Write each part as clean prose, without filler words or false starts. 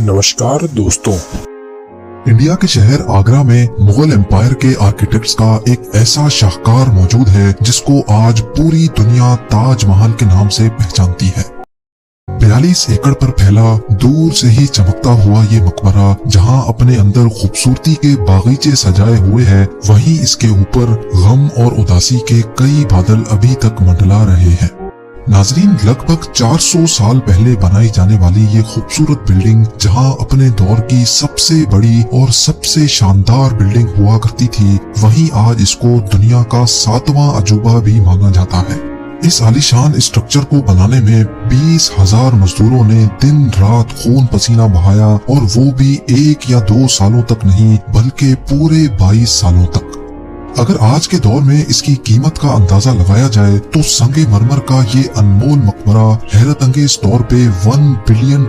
नमस्कार दोस्तों। इंडिया के शहर आगरा में मुगल एम्पायर के आर्किटेक्ट्स का एक ऐसा शाहकार मौजूद है जिसको आज पूरी दुनिया ताजमहल के नाम से पहचानती है। 42 एकड़ पर फैला दूर से ही चमकता हुआ ये मकबरा जहां अपने अंदर खूबसूरती के बागीचे सजाए हुए है, वहीं इसके ऊपर गम और उदासी के कई बादल अभी तक मंडला रहे हैं। नाजरीन, लगभग 400 साल पहले बनाई जाने वाली ये खूबसूरत बिल्डिंग जहां अपने दौर की सबसे बड़ी और सबसे शानदार बिल्डिंग हुआ करती थी, वहीं आज इसको दुनिया का 7वां अजूबा भी माना जाता है। इस आलीशान स्ट्रक्चर को बनाने में 20,000 मजदूरों ने दिन रात खून पसीना बहाया, और वो भी 1 या 2 सालों तक नहीं बल्कि पूरे 22 सालों तक। अगर आज के दौर में इसकी कीमत का अंदाजा लगाया जाए तो संगे मरमर का ये अनमोल मकबरा हैरत अंगेज तौर पे $1 बिलियन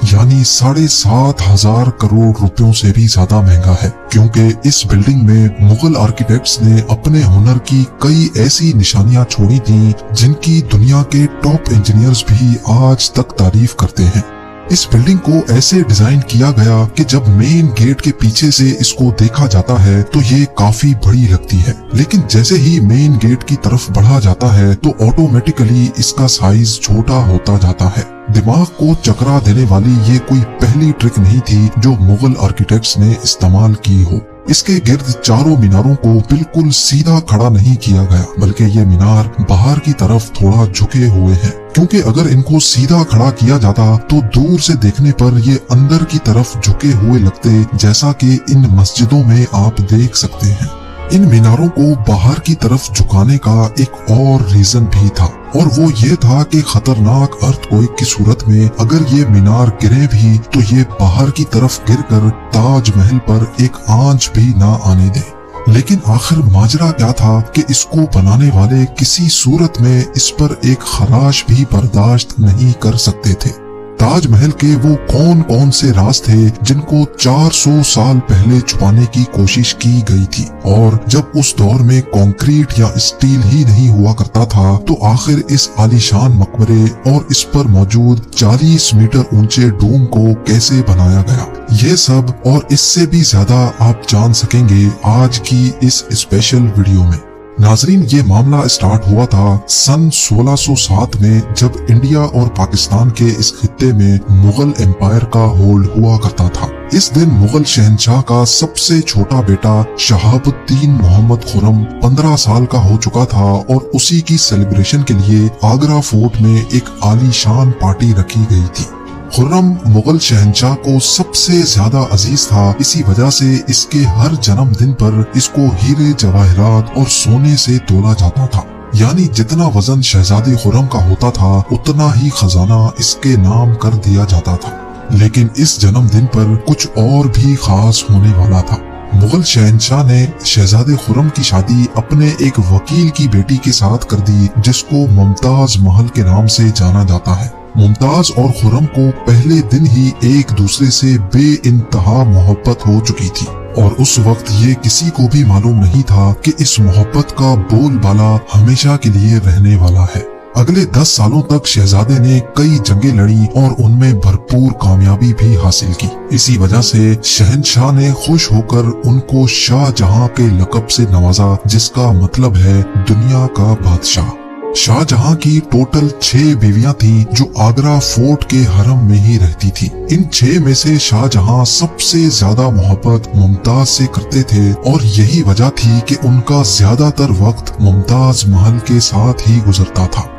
यानी 7,500 करोड़ रुपयों से भी ज्यादा महंगा है, क्योंकि इस बिल्डिंग में मुगल आर्किटेक्ट्स ने अपने हुनर की कई ऐसी निशानियां छोड़ी थी जिनकी दुनिया के टॉप इंजीनियर्स भी आज तक तारीफ करते हैं। इस बिल्डिंग को ऐसे डिजाइन किया गया कि जब मेन गेट के पीछे से इसको देखा जाता है तो ये काफी बड़ी लगती है, लेकिन जैसे ही मेन गेट की तरफ बढ़ा जाता है तो ऑटोमेटिकली इसका साइज छोटा होता जाता है। दिमाग को चकरा देने वाली ये कोई पहली ट्रिक नहीं थी जो मुगल आर्किटेक्ट्स ने इस्तेमाल की हो। इसके गिर्द चारों मीनारों को बिल्कुल सीधा खड़ा नहीं किया गया, बल्कि ये मीनार बाहर की तरफ थोड़ा झुके हुए हैं, क्योंकि अगर इनको सीधा खड़ा किया जाता तो दूर से देखने पर ये अंदर की तरफ झुके हुए लगते, जैसा कि इन मस्जिदों में आप देख सकते हैं। इन मीनारों को बाहर की तरफ झुकाने का एक और रीजन भी था, और वो ये था कि खतरनाक अर्थक्वेक की सूरत में अगर ये मीनार गिरे भी तो ये बाहर की तरफ गिरकर ताजमहल पर एक आंच भी ना आने दे। लेकिन आखिर माजरा क्या था कि इसको बनाने वाले किसी सूरत में इस पर एक खराश भी बर्दाश्त नहीं कर सकते थे। ताजमहल के वो कौन कौन से राज थे जिनको 400 साल पहले छुपाने की कोशिश की गई थी, और जब उस दौर में कंक्रीट या स्टील ही नहीं हुआ करता था तो आखिर इस आलीशान मकबरे और इस पर मौजूद 40 मीटर ऊंचे डोम को कैसे बनाया गया, ये सब और इससे भी ज्यादा आप जान सकेंगे आज की इस स्पेशल वीडियो में। नाजरीन, ये मामला स्टार्ट हुआ था सन 1607 में, जब इंडिया और पाकिस्तान के इस खित्ते में मुगल एम्पायर का होल्ड हुआ करता था। इस दिन मुगल शहंशाह का सबसे छोटा बेटा शहाबुद्दीन मोहम्मद खुर्रम 15 साल का हो चुका था, और उसी की सेलिब्रेशन के लिए आगरा फोर्ट में एक आलीशान पार्टी रखी गई थी। खुर्रम मुगल शहंशाह को सबसे ज्यादा अजीज था, इसी वजह से इसके हर जन्मदिन पर इसको हीरे जवाहरात और सोने से तोला जाता था, यानी जितना वजन शहजादे खुर्रम का होता था उतना ही खजाना इसके नाम कर दिया जाता था। लेकिन इस जन्मदिन पर कुछ और भी खास होने वाला था। मुगल शहंशाह ने शहजादे खुर्रम की शादी अपने एक वकील की बेटी के साथ कर दी, जिसको मुमताज महल के नाम से जाना जाता है। मुमताज और खुर्रम को पहले दिन ही एक दूसरे से बेइंतहा मोहब्बत हो चुकी थी, और उस वक्त ये किसी को भी मालूम नहीं था कि इस मोहब्बत का बोलबाला हमेशा के लिए रहने वाला है। अगले 10 सालों तक शहजादे ने कई जंगें लड़ी और उनमें भरपूर कामयाबी भी हासिल की। इसी वजह से शहंशाह ने खुश होकर उनको शाहजहां के लक़ब से नवाजा, जिसका मतलब है दुनिया का बादशाह। शाहजहां की टोटल 6 बीवियां थीं जो आगरा फोर्ट के हरम में ही रहती थी। इन 6 में से शाहजहां सबसे ज्यादा मोहब्बत मुमताज से करते थे, और यही वजह थी कि उनका ज्यादातर वक्त मुमताज महल के साथ ही गुजरता था।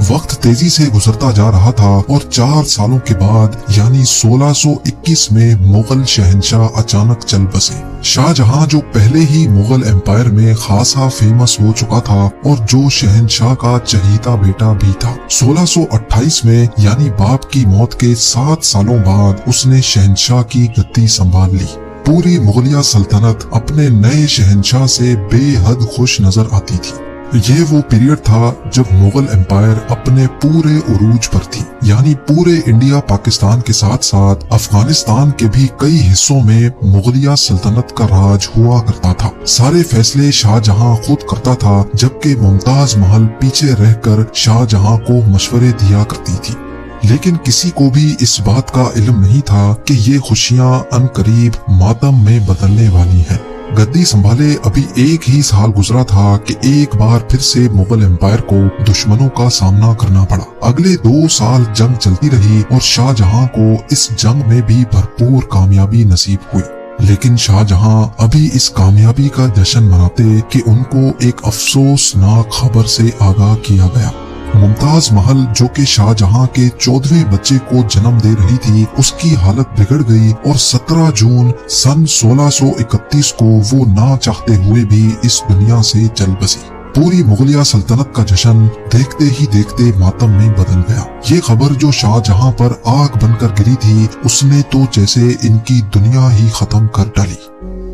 वक्त तेजी से गुजरता जा रहा था, और 4 सालों के बाद यानी 1621 में मुगल शहंशाह अचानक चल बसे। शाहजहां जो पहले ही मुगल एम्पायर में खासा फेमस हो चुका था और जो शहंशाह का चहीता बेटा भी था, 1628 में यानी बाप की मौत के 7 सालों बाद उसने शहंशाह की गद्दी संभाल ली। पूरी मुगलिया सल्तनत अपने नए शहंशाह से बेहद खुश नजर आती थी। ये वो पीरियड था जब मुगल एम्पायर अपने पूरे उरूज पर थी, यानी पूरे इंडिया पाकिस्तान के साथ साथ अफगानिस्तान के भी कई हिस्सों में मुगलिया सल्तनत का राज हुआ करता था। सारे फैसले शाहजहां खुद करता था, जबकि मुमताज महल पीछे रहकर शाहजहां को मशवरे दिया करती थी। لیکن کسی کو بھی اس بات کا علم نہیں تھا کہ یہ خوشیاں عنقریب ماتم میں بدلنے والی ہیں۔ گدی سنبھالے ابھی ایک ہی سال گزرا تھا کہ ایک بار پھر سے مغل امپائر کو دشمنوں کا سامنا کرنا پڑا۔ اگلے 2 سال جنگ چلتی رہی اور شاہ جہاں کو اس جنگ میں بھی بھرپور کامیابی نصیب ہوئی، لیکن شاہ جہاں ابھی اس کامیابی کا جشن مناتے کہ ان کو ایک افسوسناک خبر سے آگاہ کیا گیا۔ ممتاز محل جو کہ شاہ جہاں کے 14ویں بچے کو جنم دے رہی تھی، اس کی حالت بگڑ گئی اور 17 جون سن 1631 کو وہ نہ چاہتے ہوئے بھی اس دنیا سے چل بسی۔ پوری مغلیہ سلطنت کا جشن دیکھتے ہی دیکھتے ماتم میں بدل گیا۔ یہ خبر جو شاہ جہاں پر آگ بن کر گری تھی، اس نے تو جیسے ان کی دنیا ہی ختم کر ڈالی۔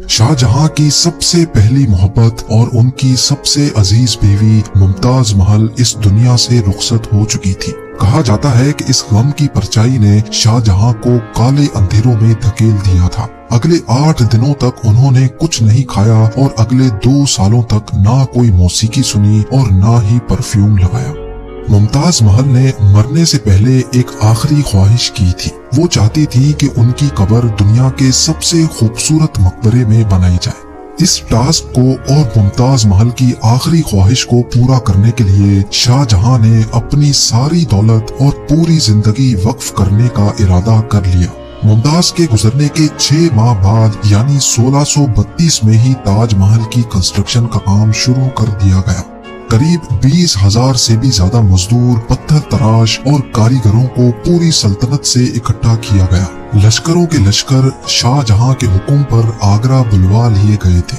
شاہ جہاں کی سب سے پہلی محبت اور ان کی سب سے عزیز بیوی ممتاز محل اس دنیا سے رخصت ہو چکی تھی۔ کہا جاتا ہے کہ اس غم کی پرچائی نے شاہ جہاں کو کالے اندھیروں میں دھکیل دیا تھا۔ اگلے 8 دنوں تک انہوں نے کچھ نہیں کھایا اور اگلے 2 سالوں تک نہ کوئی موسیقی سنی اور نہ ہی پرفیوم لگایا۔ ممتاز محل نے مرنے سے پہلے ایک آخری خواہش کی تھی۔ وہ چاہتی تھی کہ ان کی قبر دنیا کے سب سے خوبصورت مقبرے میں بنائی جائے۔ اس ٹاسک کو اور ممتاز محل کی آخری خواہش کو پورا کرنے کے لیے شاہ جہاں نے اپنی ساری دولت اور پوری زندگی وقف کرنے کا ارادہ کر لیا۔ ممتاز کے گزرنے کے 6 ماہ بعد یعنی 1632 میں ہی تاج محل کی کنسٹرکشن کا کام شروع کر دیا گیا۔ قریب 20,000 سے بھی زیادہ مزدور، پتھر تراش اور کاریگروں کو پوری سلطنت سے اکٹھا کیا گیا۔ لشکروں کے لشکر شاہ جہاں کے حکم پر آگرہ بلوا لیے گئے تھے۔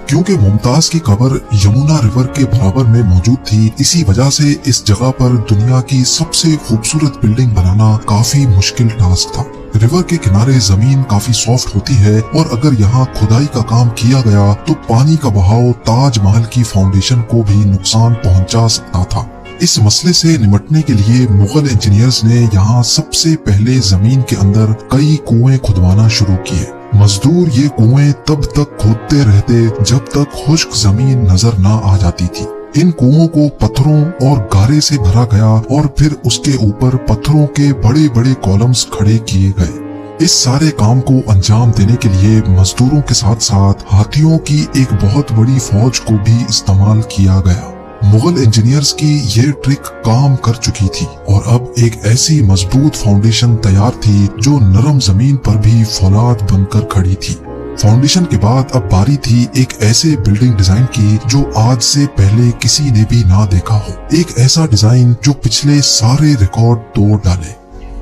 کیونکہ ممتاز کی قبر یمنا ریور کے برابر میں موجود تھی، اسی وجہ سے اس جگہ پر دنیا کی سب سے خوبصورت بلڈنگ بنانا کافی مشکل ٹاسک تھا۔ ریور کے کنارے زمین کافی سافٹ ہوتی ہے اور اگر یہاں کھدائی کا کام کیا گیا تو پانی کا بہاؤ تاج محل کی فاؤنڈیشن کو بھی نقصان پہنچا سکتا تھا۔ اس مسئلے سے نمٹنے کے لیے مغل انجینئرز نے یہاں سب سے پہلے زمین کے اندر کئی کنویں کھدوانا شروع کیے۔ مزدور یہ کنویں تب تک کھودتے رہتے جب تک خشک زمین نظر نہ آ جاتی تھی۔ ان کنووں کو پتھروں اور گارے سے بھرا گیا اور پھر اس کے اوپر پتھروں کے بڑے بڑے کالمز کھڑے کیے گئے۔ اس سارے کام کو انجام دینے کے لیے مزدوروں کے ساتھ ساتھ ہاتھیوں کی ایک بہت بڑی فوج کو بھی استعمال کیا گیا۔ مغل انجینئرز کی یہ ٹرک کام کر چکی تھی اور اب ایک ایسی مضبوط فاؤنڈیشن تیار تھی جو نرم زمین پر بھی فولاد بن کر کھڑی تھی۔ فاؤنڈیشن کے بعد اب باری تھی ایک ایسے بلڈنگ ڈیزائن کی جو آج سے پہلے کسی نے بھی نہ دیکھا ہو، ایک ایسا ڈیزائن جو پچھلے سارے ریکارڈ توڑ ڈالے۔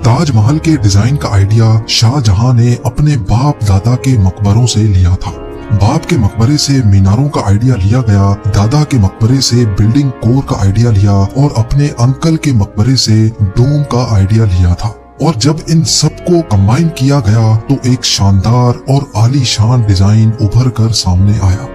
تاج محل کے ڈیزائن کا آئیڈیا شاہ جہاں نے اپنے باپ دادا کے مقبروں سے لیا تھا۔ باپ کے مقبرے سے میناروں کا آئیڈیا لیا گیا، دادا کے مقبرے سے بلڈنگ کور کا آئیڈیا لیا اور اپنے انکل کے مقبرے سے ڈوم کا آئیڈیا لیا تھا۔ اور جب ان سب کو کمبائن کیا گیا تو ایک شاندار اور عالی شان ڈیزائن ابھر کر سامنے آیا۔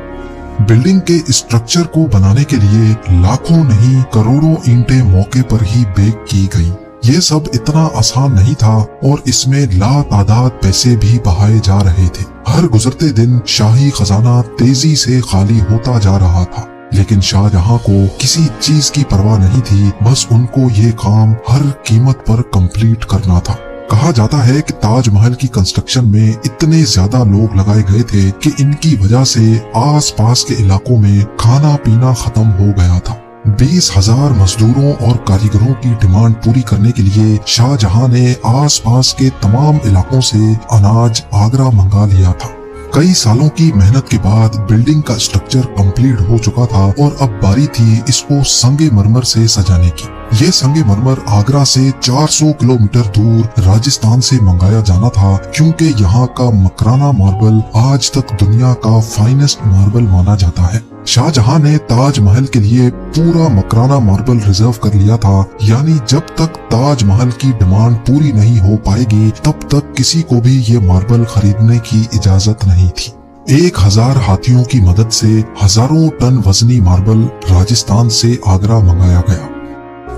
بلڈنگ کے اسٹرکچر کو بنانے کے لیے لاکھوں نہیں کروڑوں اینٹیں موقع پر ہی بیک کی گئی۔ یہ سب اتنا آسان نہیں تھا اور اس میں لا تعداد پیسے بھی بہائے جا رہے تھے۔ ہر گزرتے دن شاہی خزانہ تیزی سے خالی ہوتا جا رہا تھا، لیکن شاہ جہاں کو کسی چیز کی پرواہ نہیں تھی، بس ان کو یہ کام ہر قیمت پر کمپلیٹ کرنا تھا۔ کہا جاتا ہے کہ تاج محل کی کنسٹرکشن میں اتنے زیادہ لوگ لگائے گئے تھے کہ ان کی وجہ سے آس پاس کے علاقوں میں کھانا پینا ختم ہو گیا تھا۔ 20,000 مزدوروں اور کاریگروں کی ڈیمانڈ پوری کرنے کے لیے شاہ جہاں نے آس پاس کے تمام علاقوں سے اناج آگرہ منگا لیا تھا۔ کئی سالوں کی محنت کے بعد بلڈنگ کا اسٹرکچر کمپلیٹ ہو چکا تھا اور اب باری تھی اس کو سنگ مرمر سے سجانے کی۔ یہ سنگ مرمر آگرہ سے 400 کلومیٹر دور راجستھان سے منگایا جانا تھا، کیونکہ یہاں کا مکرانہ ماربل آج تک دنیا کا فائنسٹ ماربل مانا جاتا ہے۔ شاہ جہاں نے تاج محل کے لیے پورا مکرانہ ماربل ریزرو کر لیا تھا، یعنی جب تک تاج محل کی ڈیمانڈ پوری نہیں ہو پائے گی تب تک کسی کو بھی یہ ماربل خریدنے کی اجازت نہیں تھی۔ 1000 ہاتھیوں کی مدد سے ہزاروں ٹن وزنی ماربل راجستھان سے آگرہ منگایا گیا۔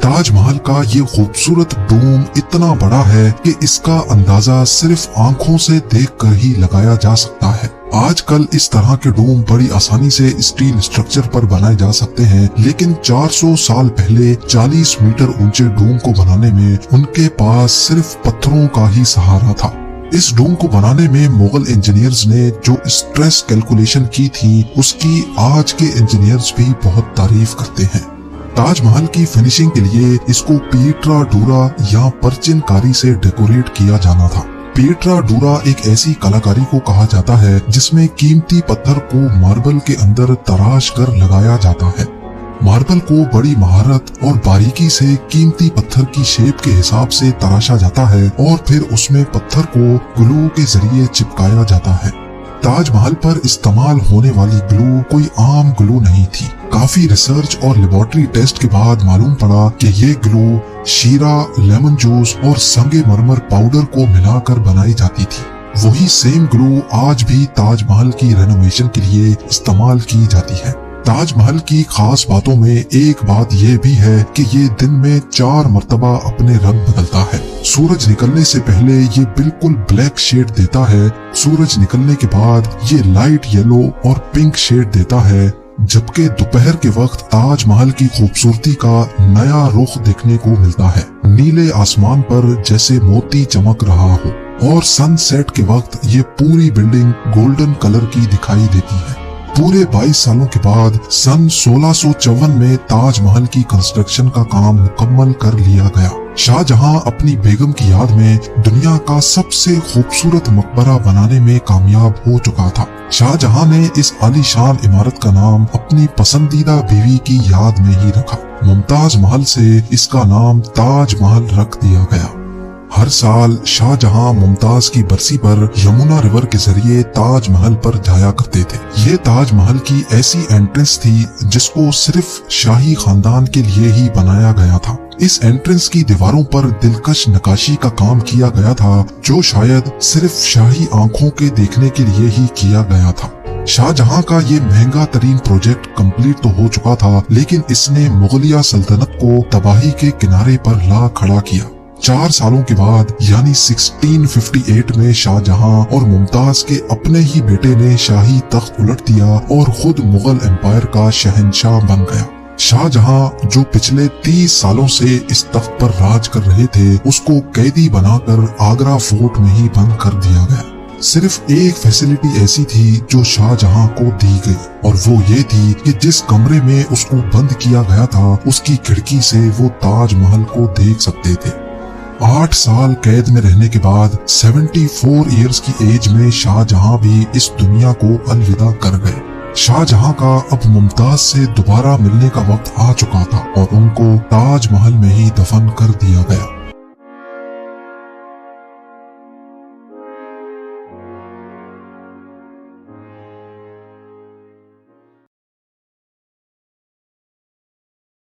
تاج محل کا یہ خوبصورت ڈوم اتنا بڑا ہے کہ اس کا اندازہ صرف آنکھوں سے دیکھ کر ہی لگایا جا سکتا ہے۔ आजकल इस तरह के डोम बड़ी आसानी से स्टील स्ट्रक्चर पर बनाए जा सकते हैं, लेकिन 400 साल पहले 40 मीटर ऊंचे डोम को बनाने में उनके पास सिर्फ पत्थरों का ही सहारा था। इस डोम को बनाने में मुगल इंजीनियर्स ने जो स्ट्रेस कैलकुलेशन की थी, उसकी आज के इंजीनियर्स भी बहुत तारीफ करते हैं। ताजमहल की फिनिशिंग के लिए इसको पीट्रा डूरा या परचिनकारी से डेकोरेट किया जाना था। पीट्रा डूरा एक ऐसी कलाकारी को कहा जाता है जिसमें कीमती पत्थर को मार्बल के अंदर तराश कर लगाया जाता है। मार्बल को बड़ी महारत और बारीकी से कीमती पत्थर की शेप के हिसाब से तराशा जाता है और फिर उसमें पत्थर को ग्लू के जरिए चिपकाया जाता है। ताजमहल पर इस्तेमाल होने वाली ग्लू कोई आम ग्लू नहीं थी। काफी रिसर्च और लेबोरेटरी टेस्ट के बाद मालूम पड़ा कि ये ग्लू शीरा, लेमन जूस और संगमरमर पाउडर को मिलाकर बनाई जाती थी। वही सेम ग्लू आज भी ताजमहल की रेनोवेशन के लिए इस्तेमाल की जाती है। ताजमहल की खास बातों में एक बात यह भी है कि ये दिन में 4 मर्तबा अपने रंग बदलता है। सूरज निकलने से पहले ये बिल्कुल ब्लैक शेड देता है, सूरज निकलने के बाद ये लाइट येलो और पिंक शेड देता है, जबकि दोपहर के वक्त ताजमहल की खूबसूरती का नया रुख देखने को मिलता है। नीले आसमान पर जैसे मोती चमक रहा हो और सनसेट के वक्त ये पूरी बिल्डिंग गोल्डन कलर की दिखाई देती है। पूरे 22 सालों के बाद सन 1654 में ताजमहल की कंस्ट्रक्शन का काम मुकम्मल कर लिया गया। शाहजहां अपनी बेगम की याद में दुनिया का सबसे खूबसूरत मकबरा बनाने में कामयाब हो चुका था। शाहजहां ने इस आलीशान इमारत का नाम अपनी पसंदीदा बीवी की याद में ही रखा। मुमताज महल से इसका नाम ताज महल रख दिया गया। हर साल शाहजहां मुमताज की बरसी पर यमुना रिवर के जरिए ताजमहल पर जाया करते थे। ये ताजमहल की ऐसी एंट्रेंस थी जिसको सिर्फ शाही खानदान के लिए ही बनाया गया था। इस एंट्रेंस की दीवारों पर दिलकश नक्काशी का काम किया गया था, जो शायद सिर्फ शाही आंखों के देखने के लिए ही किया गया था। शाहजहां का ये महंगा तरीन प्रोजेक्ट कंप्लीट तो हो चुका था, लेकिन इसने मुगलिया सल्तनत को तबाही के किनारे पर ला खड़ा किया। 4 सालों के बाद यानी 1658 में शाहजहां और मुमताज के अपने ही बेटे ने शाही तख्त उलट दिया और खुद मुगल एम्पायर का शहंशाह बन गया। शाहजहां जो पिछले 30 सालों से इस तख्त पर राज कर रहे थे, उसको कैदी बनाकर आगरा फोर्ट में ही बंद कर दिया गया। सिर्फ एक फैसिलिटी ऐसी थी जो शाहजहां को दी गई, और वो ये थी कि जिस कमरे में उसको बंद किया गया था, उसकी खिड़की से वो ताजमहल को देख सकते थे। 8 साल कैद में रहने के बाद 74 इयर्स की एज में शाहजहां भी इस दुनिया को अलविदा कर गए। शाहजहां का अब मुमताज से दोबारा मिलने का वक्त आ चुका था और उनको ताजमहल में ही दफन कर दिया गया।